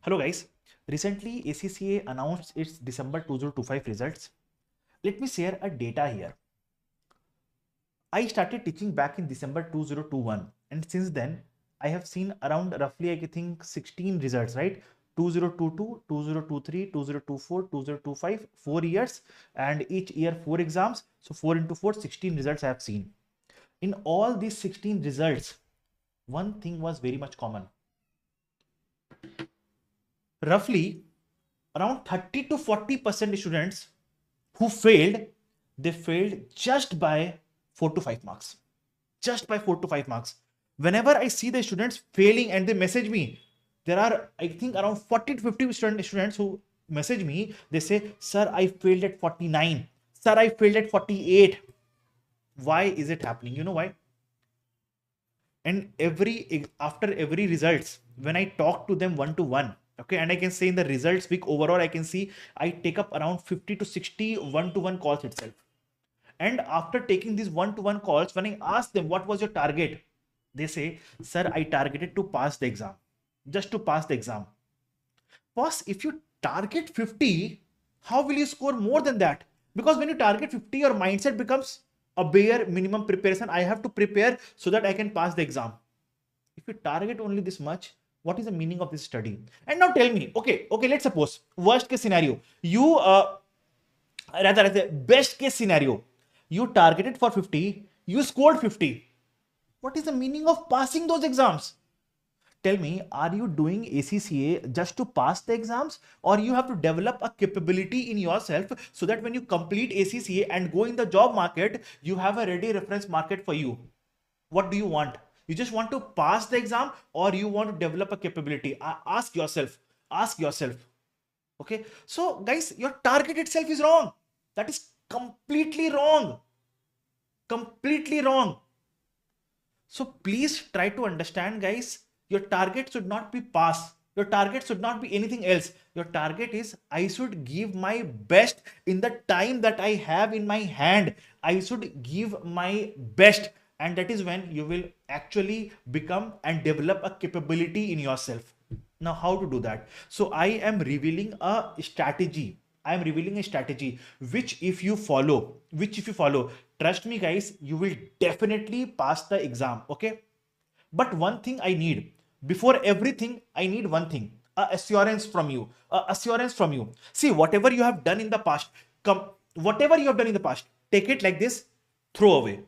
Hello guys, recently ACCA announced its December 2025 results. Let me share a data here. I started teaching back in December 2021 and since then I have seen around roughly I think 16 results, right? 2022, 2023, 2024, 2025, 4 years and each year 4 exams. So 4 into 4, 16 results I have seen. In all these 16 results, one thing was very much common. Roughly around 30 to 40% students who failed, they failed just by 4 to 5 marks. Just by 4 to 5 marks. Whenever I see the students failing and they message me, there are, I think, around 40 to 50 students who message me. They say, Sir, I failed at 49. Sir, I failed at 48. Why is it happening? You know why? And after every results, when I talk to them one to one, okay, and I can say in the results week overall, I can see I take up around 50 to 60 one-to-one calls itself. And after taking these one-to-one calls, when I ask them what was your target, they say, Sir, I targeted to pass the exam, just to pass the exam. Boss, if you target 50, how will you score more than that? Because when you target 50, your mindset becomes a bare minimum preparation. I have to prepare so that I can pass the exam. If you target only this much, what is the meaning of this study? And now tell me, okay, let's suppose worst case scenario, you rather best case scenario, you targeted for 50, you scored 50. What is the meaning of passing those exams? Tell me, are you doing ACCA just to pass the exams, or you have to develop a capability in yourself so that when you complete ACCA and go in the job market, you have a ready reference market for you? What do you want? You just want to pass the exam, or you want to develop a capability? Ask yourself. Ask yourself. Okay. So guys, your target itself is wrong. That is completely wrong. Completely wrong. So please try to understand, guys. Your target should not be pass. Your target should not be anything else. Your target is I should give my best in the time that I have in my hand. I should give my best. And that is when you will actually become and develop a capability in yourself. Now, how to do that? So I am revealing a strategy. I am revealing a strategy which if you follow, trust me guys, you will definitely pass the exam. Okay. But one thing I need, before everything, I need one thing, assurance from you, assurance from you. See, whatever you have done in the past, whatever you have done in the past, take it like this, throw away.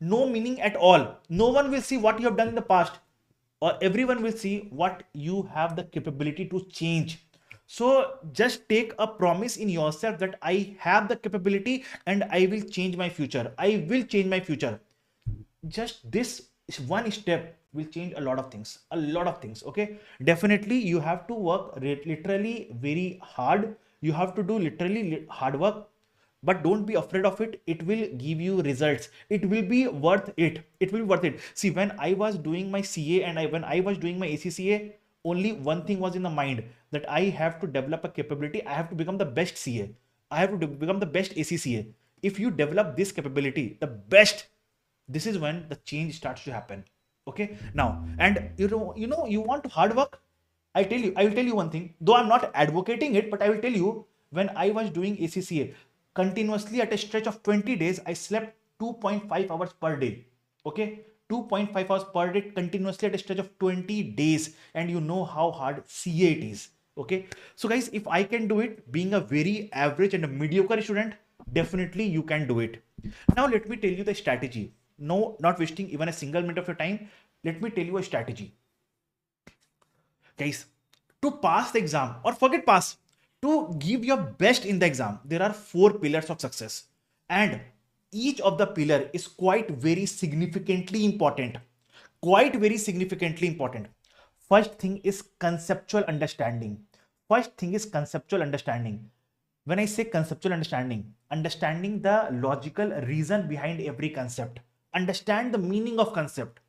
No meaning at all. No one will see what you have done in the past, or everyone will see what you have the capability to change. So just take a promise in yourself that I have the capability and I will change my future. I will change my future. Just this one step will change a lot of things. A lot of things. Okay. Definitely you have to work literally very hard. You have to do literally hard work, but don't be afraid of it. It will give you results. It will be worth it. It will be worth it. See, when I was doing my CA and when I was doing my ACCA, only one thing was in the mind, that I have to develop a capability. I have to become the best CA. I have to become the best ACCA. If you develop this capability, the best, this is when the change starts to happen. Okay. Now, and you want hard work. I will tell you one thing, though I'm not advocating it, but I will tell you, when I was doing ACCA, continuously at a stretch of 20 days, I slept 2.5 hours per day. Okay. 2.5 hours per day continuously at a stretch of 20 days. And you know how hard CA it is. Okay. So guys, if I can do it, being a very average and a mediocre student, definitely you can do it. Now, let me tell you the strategy. No, not wasting even a single minute of your time. Let me tell you a strategy. Guys, to pass the exam, or forget pass, to give your best in the exam, there are 4 pillars of success. And each of the pillar is quite very significantly important. Quite very significantly important. First thing is conceptual understanding. First thing is conceptual understanding. When I say conceptual understanding, understanding the logical reason behind every concept. Understand the meaning of concept.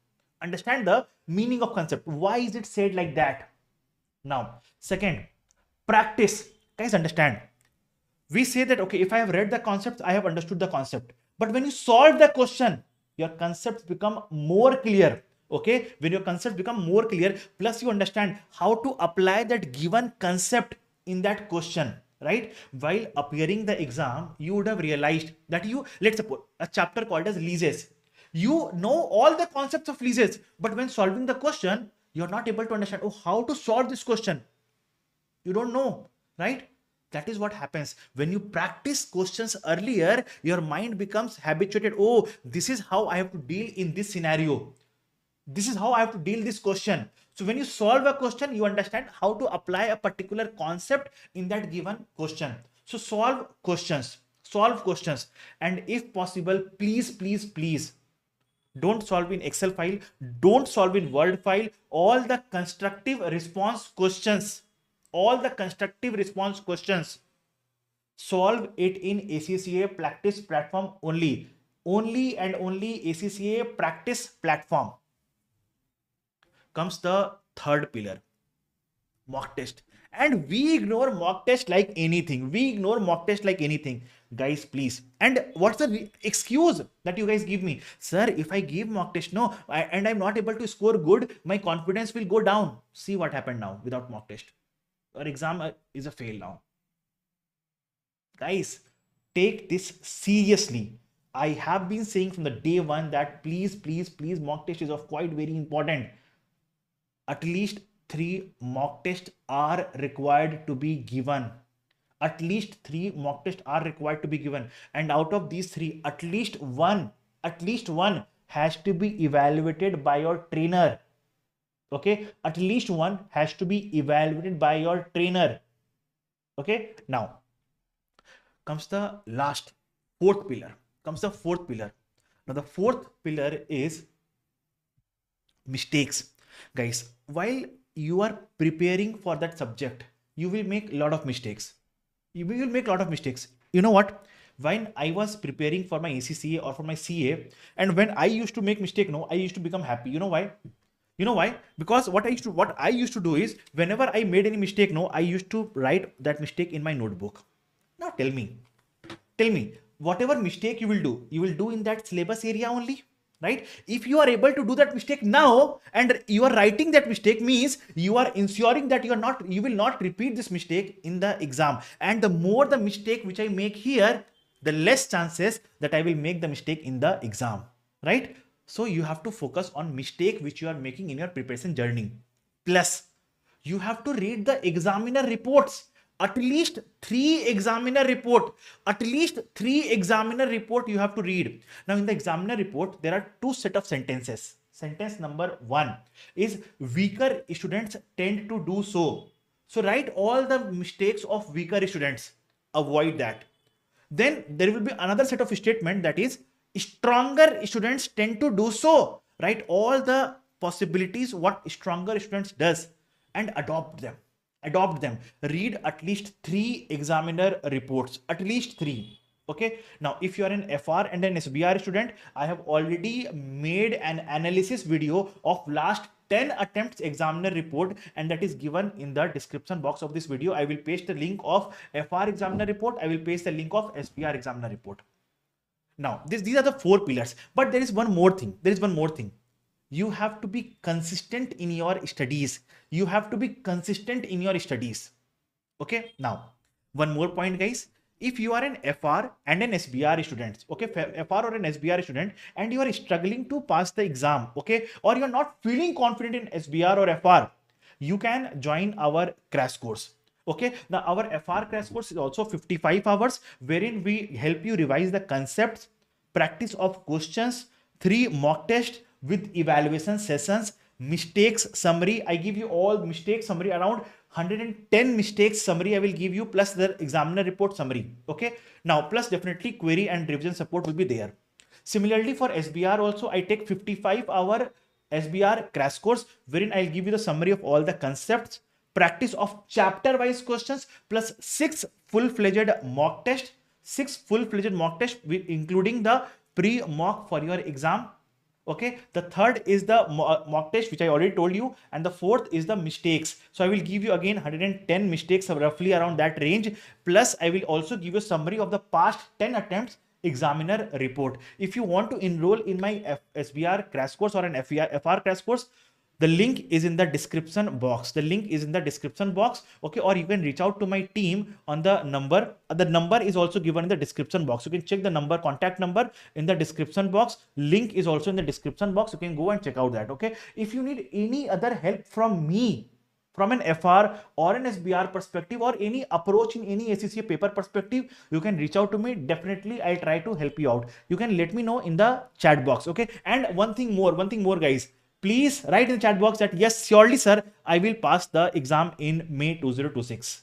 Understand the meaning of concept. Why is it said like that? Now, second, practice. Guys, understand. We say that, okay, if I have read the concept, I have understood the concept. But when you solve the question, your concepts become more clear. Okay, when your concepts become more clear, plus you understand how to apply that given concept in that question, right? While appearing the exam, you would have realized that let's suppose a chapter called as leases. You know all the concepts of leases, but when solving the question, you're not able to understand, oh, how to solve this question. You don't know, right? That is what happens when you practice questions earlier. Your mind becomes habituated. Oh, this is how I have to deal in this scenario. This is how I have to deal this question. So when you solve a question, you understand how to apply a particular concept in that given question. So solve questions, and if possible, please don't solve in Excel file, don't solve in Word file. All the constructive response questions, solve it in ACCA practice platform only and only ACCA practice platform. Comes the third pillar, mock test. And we ignore mock test like anything. Guys, please. And what's the excuse that you guys give me? Sir, if I give mock test, and I'm not able to score good, my confidence will go down. See what happened now without mock test. Our exam is a fail now. Guys, take this seriously. I have been saying from the day one that please, mock test is of quite very important. At least 3 mock tests are required to be given. At least 3 mock tests are required to be given. And out of these 3, at least one has to be evaluated by your trainer. Okay, at least one has to be evaluated by your trainer. Okay, now comes the fourth pillar. Now the fourth pillar is mistakes. Guys, while you are preparing for that subject, you will make a lot of mistakes. You know what? When I was preparing for my ACCA or for my CA, and when I used to make mistake, I used to become happy. You know why? Because what I used to do is, whenever I made any mistake, I used to write that mistake in my notebook. Now tell me, whatever mistake you will do in that syllabus area only, right? If you are able to do that mistake now and you are writing that mistake, means you are ensuring that you will not repeat this mistake in the exam. And the more the mistake which I make here, the less chances that I will make the mistake in the exam, right? So you have to focus on mistake which you are making in your preparation journey. Plus, you have to read the examiner reports. At least 3 examiner report. You have to read. Now in the examiner report, there are 2 set of sentences. Sentence number 1 is weaker students tend to do so. So write all the mistakes of weaker students. Avoid that. Then there will be another set of statement that is stronger students tend to do so. Write all the possibilities what stronger students does and adopt them. Read at least 3 examiner reports. At least 3. Okay. Now, if you are an FR and an SBR student, I have already made an analysis video of last 10 attempts examiner report, and that is given in the description box of this video. I will paste the link of FR examiner report. I will paste the link of SBR examiner report. Now, these are the 4 pillars. But there is one more thing. You have to be consistent in your studies. Okay. Now, one more point, guys. If you are an FR and an SBR student, okay, FR or an SBR student, and you are struggling to pass the exam, okay, or you're not feeling confident in SBR or FR, you can join our crash course. Okay, now our FR crash course is also 55 hours, wherein we help you revise the concepts, practice of questions, 3 mock tests with evaluation sessions, mistakes summary. I give you all mistake summary, around 110 mistakes summary I will give you, plus the examiner report summary. Okay, now plus definitely query and revision support will be there. Similarly for SBR also, I take 55-hour SBR crash course, wherein I'll give you the summary of all the concepts, practice of chapter wise questions, plus 6 full-fledged mock tests, including the pre-mock for your exam. Okay, the third is the mock test, which I already told you, and the fourth is the mistakes. So I will give you again 110 mistakes, roughly around that range. Plus I will also give you a summary of the past 10 attempts examiner report. If you want to enroll in my SBR crash course or an FR crash course, the link is in the description box. The link is in the description box. Okay. Or you can reach out to my team on the number. The number is also given in the description box. You can check the number, contact number in the description box. Link is also in the description box. You can go and check out that. Okay. If you need any other help from me, from an FR or an SBR perspective, or any approach in any ACCA paper perspective, you can reach out to me. Definitely, I'll try to help you out. You can let me know in the chat box. Okay. And one thing more, guys. Please write in the chat box that yes, surely, sir, I will pass the exam in May 2026.